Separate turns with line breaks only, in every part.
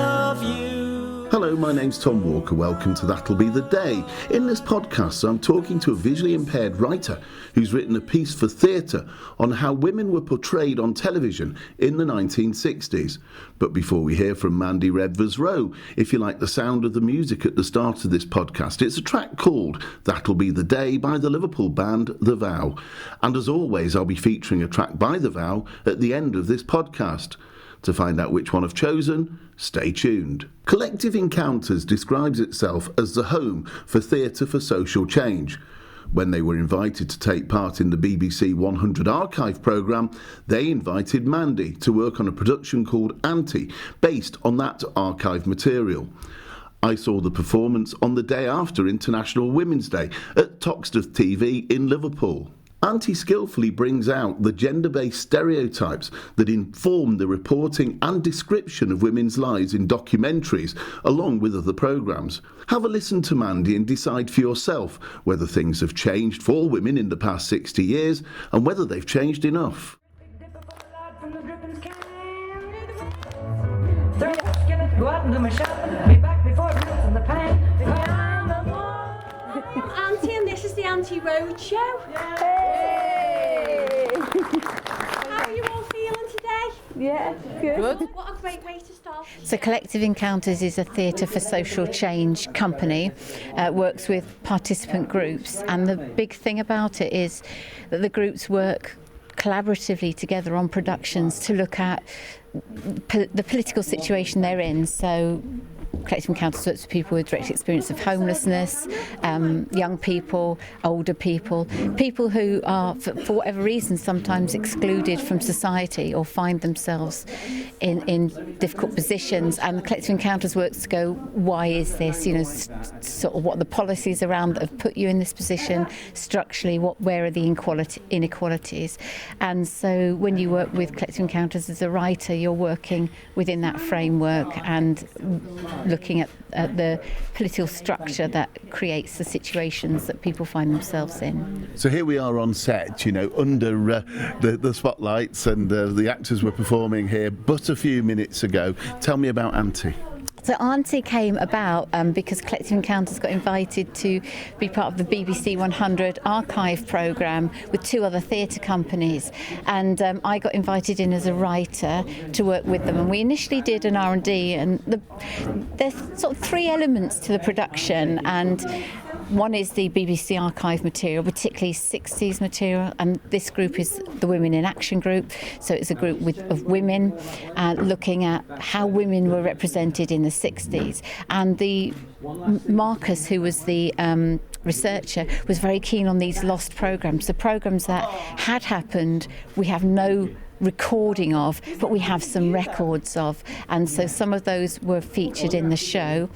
love you.
Hello, my name's Tom Walker. Welcome to That'll Be the Day. In this podcast, I'm talking to a visually impaired writer who's written a piece for theatre on how women were portrayed on television in the 1960s. But before we hear from Mandy Redvers-Rowe, if you like the sound of the music at the start of this podcast, it's a track called That'll Be the Day by the Liverpool band The Vow. And as always, I'll be featuring a track by The Vow at the end of this podcast. To find out which one I've chosen, stay tuned. Collective Encounters describes itself as the home for theatre for social change. When they were invited to take part in the BBC 100 Archive programme, they invited Mandy to work on a production called Auntie, based on that archive material. I saw the performance on the day after International Women's Day at Toxteth TV in Liverpool. Auntie skillfully brings out the gender-based stereotypes that inform the reporting and description of women's lives in documentaries, along with other programmes. Have a listen to Mandy and decide for yourself whether things have changed for women in the past 60 years and whether they've changed enough.
Auntie, and this is the Auntie Road Show.
Hey!
How are you all feeling today?
Yeah, good.
What a great way to start.
So Collective Encounters is a theatre for social change company, works with participant groups, and the big thing about it is that the groups work collaboratively together on productions to look at the political situation they're in. So Collective Encounters works with people with direct experience of homelessness, young people, older people, people who are, for whatever reason, sometimes excluded from society or find themselves in difficult positions. And Collective Encounters works to go, why is this? You know, sort of what are the policies around that have put you in this position structurally? Where are the inequalities? And so when you work with Collective Encounters as a writer, you're working within that framework and looking at the political structure that creates the situations that people find themselves in.
So here we are on set, you know, under the spotlights, and the actors were performing here but a few minutes ago. Tell me about Auntie.
So Auntie came about because Collective Encounters got invited to be part of the BBC 100 Archive programme with two other theatre companies, and I got invited in as a writer to work with them. And we initially did an R&D, and there's sort of three elements to the production, and one is the BBC archive material, particularly 60s material, and this group is the Women in Action group. So it's a group of women looking at how women were represented in the 60s. And the Marcus, who was the researcher, was very keen on these lost programmes, the programmes that had happened, we have no recording of, but we have some records of, and so some of those were featured in the show.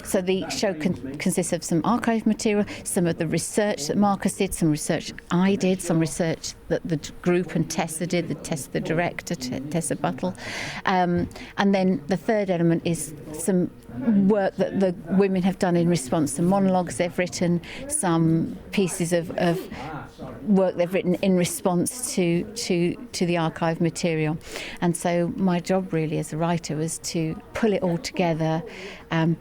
So the show consists of some archive material, some of the research that Marcus did, some research I did, some research that the group and Tessa did, the director, Tessa Buttle, and then the third element is some work that the women have done in response to monologues they've written, some pieces of work they've written in response to the archive material. And so my job really as a writer was to pull it all together,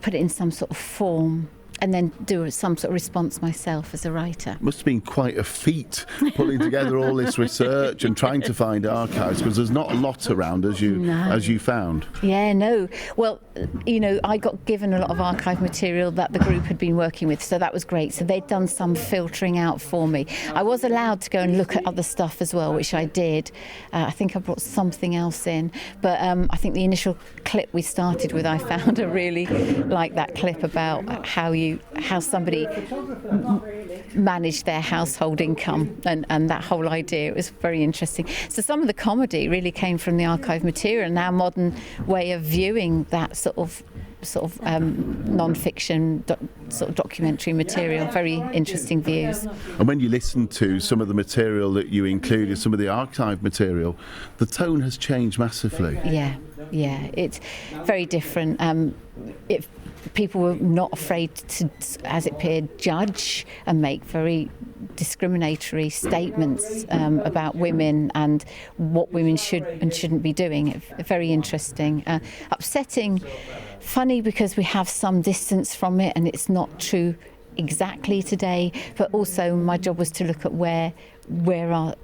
put it in some sort of form, and then do some sort of response myself as a writer.
Must have been quite a feat pulling together all this research and trying to find archives, because there's not a lot around as you found.
Yeah, no. Well, you know, I got given a lot of archive material that the group had been working with, so that was great. So they'd done some filtering out for me. I was allowed to go and look at other stuff as well, which I did. I think I brought something else in, but I think the initial clip we started with, I found a really like that clip about how somebody managed their household income and that whole idea. It was very interesting. So some of the comedy really came from the archive material and our modern way of viewing that sort of non-fiction sort of documentary material. Very interesting views.
And when you listen to some of the material that you included, some of the archive material, the tone has changed massively.
Yeah, It's very different. If people were not afraid to, as it appeared, judge and make very discriminatory statements about women and what women should and shouldn't be doing. Very interesting. Upsetting, funny because we have some distance from it and it's not true exactly today, but also my job was to look at where are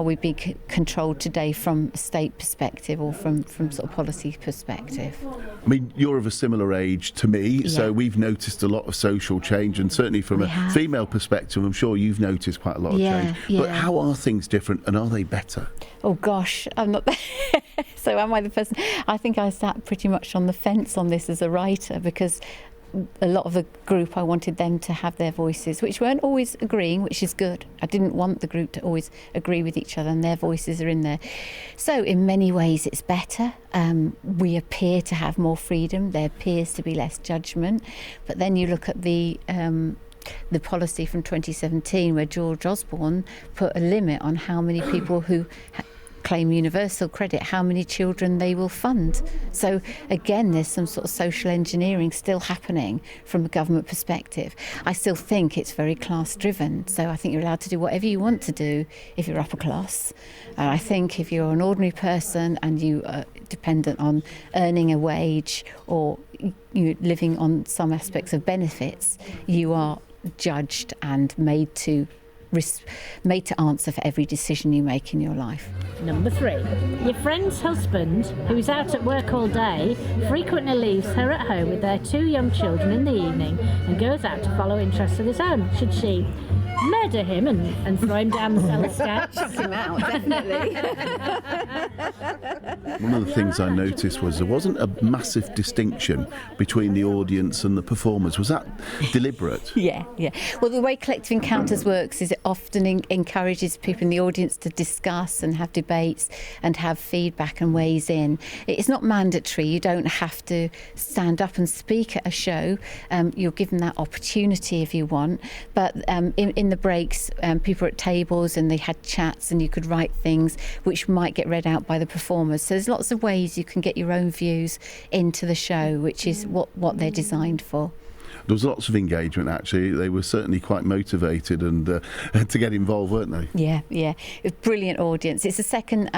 we being controlled today from a state perspective or from sort of policy perspective.
I mean, you're of a similar age to me, so we've noticed a lot of social change, and certainly from a female perspective, I'm sure you've noticed quite a lot of change. But how are things different, and are they better?
Oh gosh, I'm not there. So am I the person? I think I sat pretty much on the fence on this as a writer, because a lot of the group, I wanted them to have their voices, which weren't always agreeing, which is good. I didn't want the group to always agree with each other, and their voices are in there. So in many ways it's better. We appear to have more freedom. There appears to be less judgment. But then you look at the policy from 2017 where George Osborne put a limit on how many people who claim universal credit, how many children they will fund. So again, there's some sort of social engineering still happening from a government perspective. I still think it's very class driven, so I think you're allowed to do whatever you want to do if you're upper class. I think if you're an ordinary person and you are dependent on earning a wage or you living on some aspects of benefits, you are judged and made to answer for every decision you make in your life.
Number 3. Your friend's husband, who's out at work all day, frequently leaves her at home with their 2 young children in the evening and goes out to follow interests of his own. Should she murder him and throw him down the cellar steps?
Chuck him out, definitely.
One of the things I noticed was there wasn't a massive distinction between the audience and the performers. Was that deliberate?
Yeah. Well, the way Collective Encounters works is it often encourages people in the audience to discuss and have debates and have feedback and weighs in. It's not mandatory. You don't have to stand up and speak at a show. You're given that opportunity if you want. But in the breaks, people were at tables and they had chats and you could write things which might get read out by the performers. So there's lots of ways you can get your own views into the show, which is what they're designed for.
There was lots of engagement, actually. They were certainly quite motivated and to get involved, weren't they?
Yeah. It was a brilliant audience. It's the second,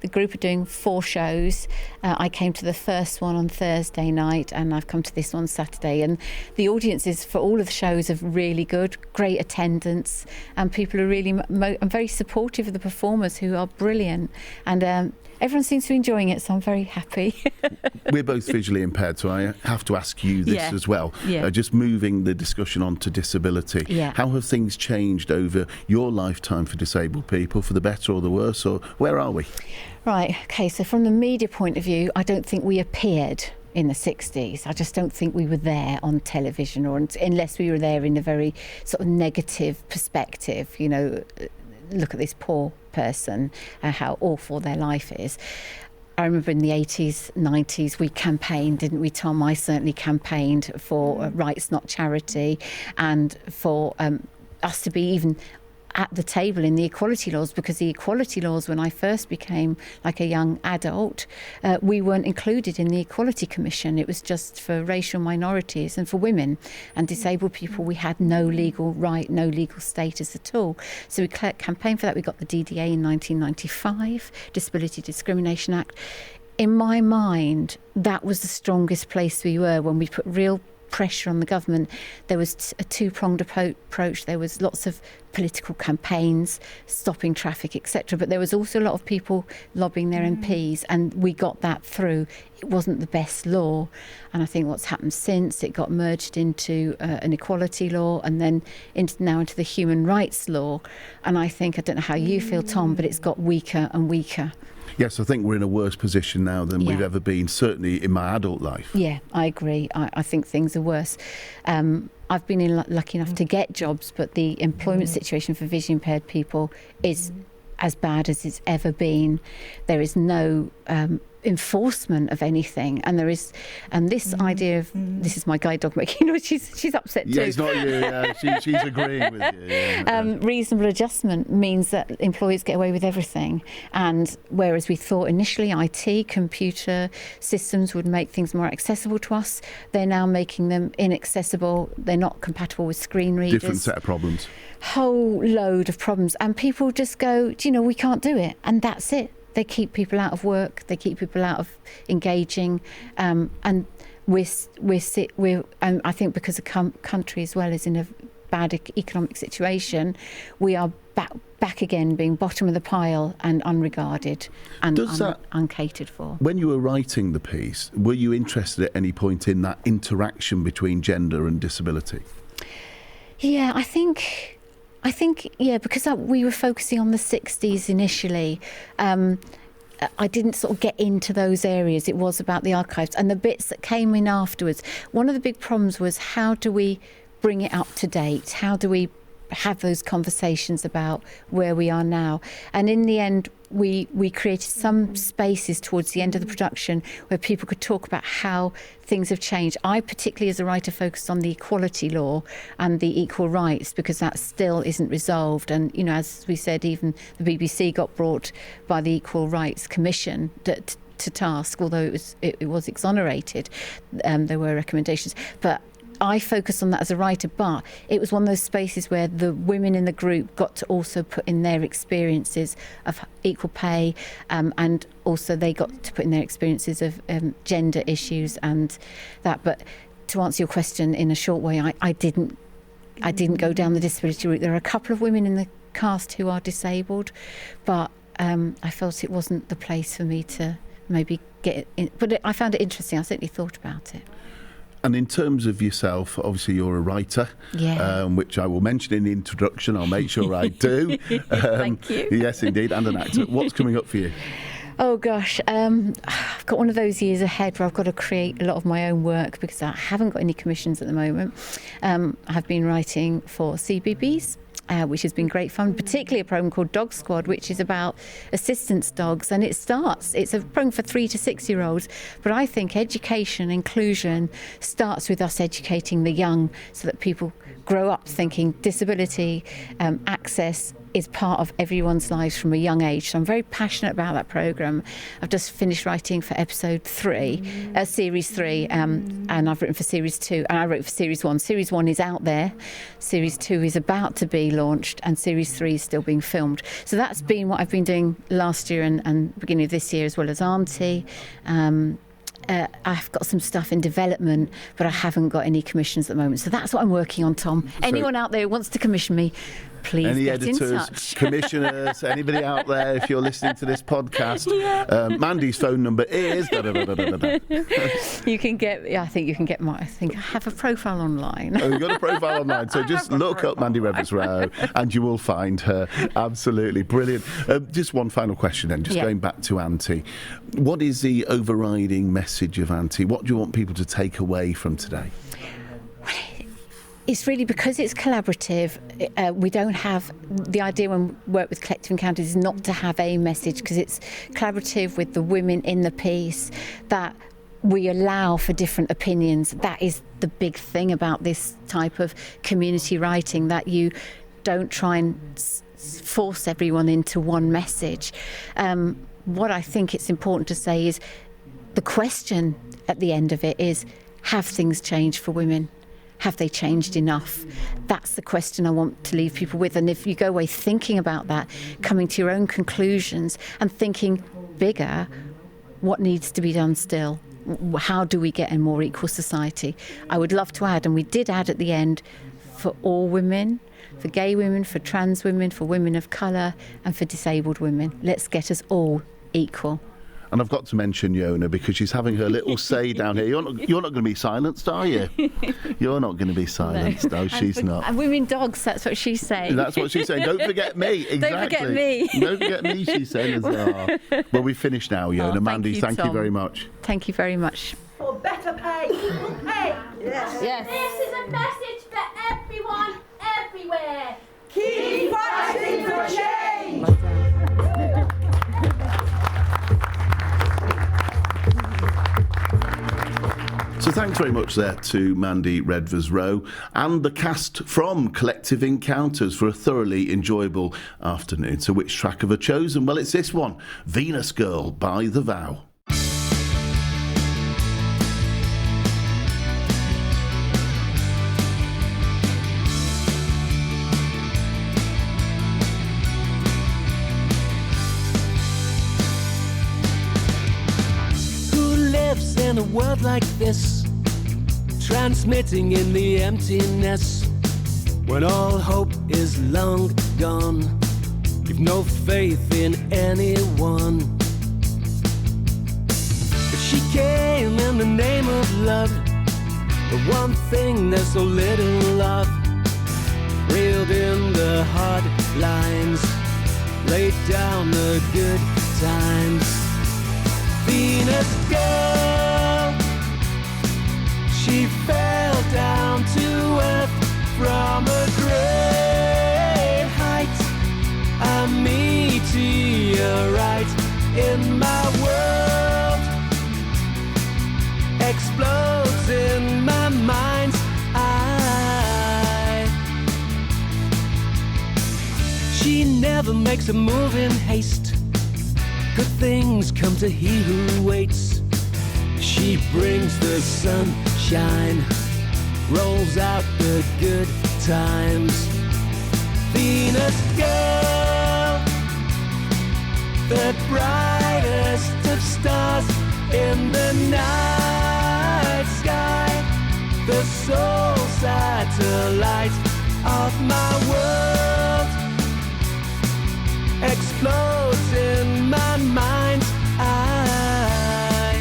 the group are doing 4 shows. I came to the first one on Thursday night and I've come to this one Saturday. And the audiences for all of the shows are really good, great attendance, and people are really very supportive of the performers who are brilliant. And everyone seems to be enjoying it, so I'm very happy.
We're both visually impaired, so I have to ask you this as well.
Yeah.
Just moving the discussion on to disability.
Yeah.
How have things changed over your lifetime for disabled people, for the better or the worse, or where are we?
Right, okay, so from the media point of view, I don't think we appeared in the 60s. I just don't think we were there on television, or unless we were there in a very sort of negative perspective, look at this poor person, how awful their life is. I remember in the 80s, 90s, we campaigned, didn't we, Tom? I certainly campaigned for rights, not charity, and for us to be even at the table in the equality laws, because the equality laws, when I first became like a young adult, we weren't included in the Equality Commission. It was just for racial minorities and for women and disabled people. We had no legal right, no legal status at all. So we campaigned for that. We got the DDA in 1995, Disability Discrimination Act. In my mind, that was the strongest place we were when we put real pressure on the government. There was a 2-pronged approach. There was lots of political campaigns, stopping traffic, etc. But there was also a lot of people lobbying their MPs, and we got that through. It wasn't the best law, and I think what's happened since, it got merged into an equality law and then now into the human rights law. And I don't know how you feel, Tom, but it's got weaker and weaker.
Yes, I think we're in a worse position now than we've ever been, certainly in my adult life. Yeah,
I agree. I think things are worse. I've been lucky enough to get jobs, but the employment situation for visually impaired people is as bad as it's ever been. There is no enforcement of anything, and there is this idea of this is my guide dog making she's upset too.
Yeah, it's not you. She's agreeing with you. Yeah.
Reasonable adjustment means that employers get away with everything, and whereas we thought initially IT computer systems would make things more accessible to us, they're now making them inaccessible. They're not compatible with screen readers.
Different set of problems.
Whole load of problems, and people just go, we can't do it, and that's it. They keep people out of work. They keep people out of engaging, and we're and I think because the country as well is in a bad economic situation, we are back again being bottom of the pile and unregarded and uncatered for.
When you were writing the piece, were you interested at any point in that interaction between gender and disability?
Yeah, I think because we were focusing on the 60s initially. I didn't sort of get into those areas. It was about the archives and the bits that came in afterwards. One of the big problems was, how do we bring it up to date? How do we have those conversations about where we are now? And in the end, we created some spaces towards the end of the production where people could talk about how things have changed. I particularly, as a writer, focused on the equality law and the equal rights, because that still isn't resolved. And, as we said, even the BBC got brought by the Equal Rights Commission to task, although it was exonerated. There were recommendations. But I focused on that as a writer, but it was one of those spaces where the women in the group got to also put in their experiences of equal pay, and also they got to put in their experiences of gender issues and that. But to answer your question in a short way, I didn't go down the disability route. There are a couple of women in the cast who are disabled, but I felt it wasn't the place for me to maybe get in. But I found it interesting. I certainly thought about it.
And in terms of yourself, obviously you're a writer, which I will mention in the introduction. I'll make sure I do.
Thank you.
Yes, indeed, and an actor. What's coming up for you?
Oh gosh, I've got one of those years ahead where I've got to create a lot of my own work because I haven't got any commissions at the moment. I've been writing for CBeebies, which has been great fun, particularly a programme called Dog Squad, which is about assistance dogs, and it's a programme for 3 to 6 year olds, but I think education, inclusion starts with us educating the young so that people grow up thinking disability, access is part of everyone's lives from a young age. So I'm very passionate about that programme. I've just finished writing for episode 3, series 3, and I've written for series 2, and I wrote for series 1. Series 1 is out there, series 2 is about to be launched, and series 3 is still being filmed. So that's been what I've been doing last year and beginning of this year, as well as Auntie. I've got some stuff in development, but I haven't got any commissions at the moment. So that's what I'm working on, Tom. Anyone out there who wants to commission me, please
any
get
editors,
in touch.
commissioners, anybody out there, if you're listening to this podcast, Mandy's phone number is...
You can get, I think I have a profile online.
Oh, you've got a profile online, so just look up Mandy Redvers-Rowe and you will find her. Absolutely brilliant. Just one final question then, going back to Auntie. What is the overriding message of Auntie? What do you want people to take away from today?
It's really because it's collaborative. We don't have the idea when we work with collective encounters is not to have a message, because it's collaborative with the women in the piece, that we allow for different opinions. That is the big thing about this type of community writing, that you don't try and force everyone into one message. What I think it's important to say is the question at the end of it is, have things changed for women? Have they changed enough? That's the question I want to leave people with. And if you go away thinking about that, coming to your own conclusions and thinking bigger, what needs to be done still? How do we get a more equal society? I would love to add, and we did add at the end, for all women, for gay women, for trans women, for women of colour, and for disabled women. Let's get us all equal.
And I've got to mention Yona because she's having her little say down here. You're not going to be silenced, are you? You're not going to be silenced. No, she's not.
And women dogs, that's what she's saying.
That's what she's saying. Don't forget me. Exactly.
Don't forget me.
Don't forget me, she's saying as well. Well, we've finished now, Yona. Mandy, thank you very much.
Thank you very much.
For better pay, equal pay.
Yes. This is a message for everyone, everywhere.
Keep fighting for change.
So thanks very much there to Mandy Redvers-Rowe and the cast from Collective Encounters for a thoroughly enjoyable afternoon. So which track have I chosen? Well, it's this one, Venus Girl by The Vow.
In a world like this, transmitting in the emptiness, when all hope is long gone, you've no faith in anyone. But she came in the name of love, the one thing there's so little of, reeled in the hard lines, laid down the good times. Venus girl, she fell down to earth from a great height, a meteorite in my world, explodes in my mind's eye. She never makes a move in haste, good things come to he who waits. She brings the sunshine, rolls out the good times. Venus girl, the brightest of stars in the night sky, the sole satellite of my world, explodes in my mind's eye.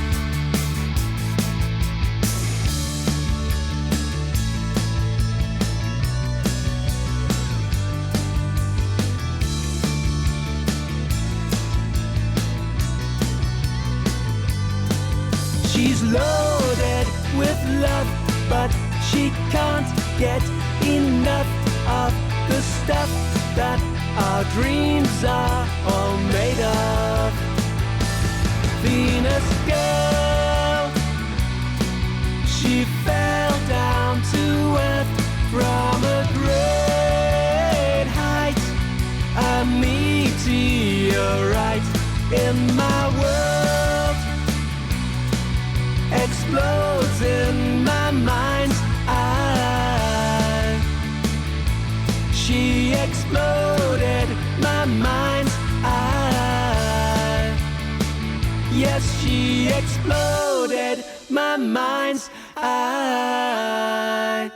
She's loaded with love, but she can't get enough of the stuff that our dreams are all made of. Venus girl, she fell down to earth from a great height, a meteorite in my world, explodes in my mind's eye. She exploded my mind's eye. Yes, she exploded my mind's eye.